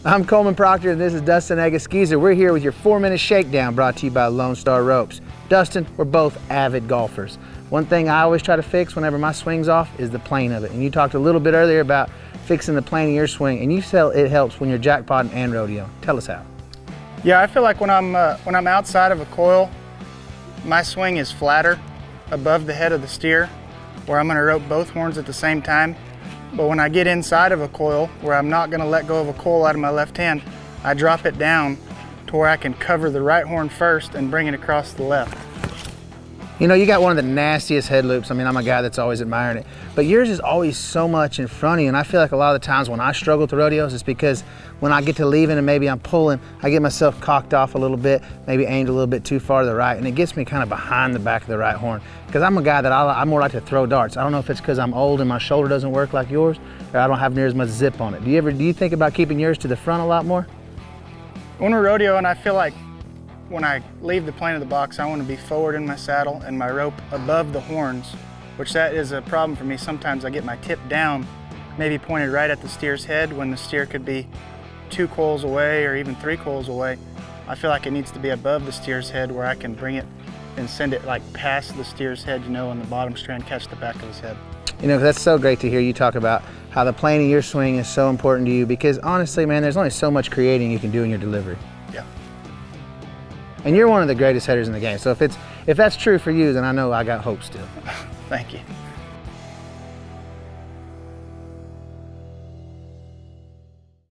I'm Coleman Proctor and this is Dustin Egusquiza. We're here with your 4-minute shakedown brought to you by Lone Star Ropes. Dustin, we're both avid golfers. One thing I always try to fix whenever my swing's off is the plane of it. And you talked a little bit earlier about fixing the plane of your swing, and you said it helps when you're jackpotting and rodeo. Tell us how. Yeah, I feel like when I'm outside of a coil, my swing is flatter above the head of the steer, where I'm going to rope both horns at the same time. But when I get inside of a coil, where I'm not going to let go of a coil out of my left hand, I drop it down to where I can cover the right horn first and bring it across the left. You know, you got one of the nastiest head loops. I mean, I'm a guy that's always admiring it. But yours is always so much in front of you, and I feel like a lot of the times when I struggle with the rodeos, it's because when I get to leaving and maybe I'm pulling, I get myself cocked off a little bit, maybe aimed a little bit too far to the right, and it gets me kind of behind the back of the right horn. Because I'm a guy that I more like to throw darts. I don't know if it's because I'm old and my shoulder doesn't work like yours, or I don't have near as much zip on it. Do you think about keeping yours to the front a lot more? When we're rodeoing, I feel like when I leave the plane of the box, I want to be forward in my saddle and my rope above the horns, which that is a problem for me. Sometimes I get my tip down, maybe pointed right at the steer's head when the steer could be 2 coils away or even 3 coils away. I feel like it needs to be above the steer's head where I can bring it and send it like past the steer's head, you know, on the bottom strand, catch the back of his head. You know, that's so great to hear you talk about how the plane of your swing is so important to you, because honestly, man, there's only so much creating you can do in your delivery. Yeah. And you're one of the greatest headers in the game. So if that's true for you, then I know I got hope still. Thank you.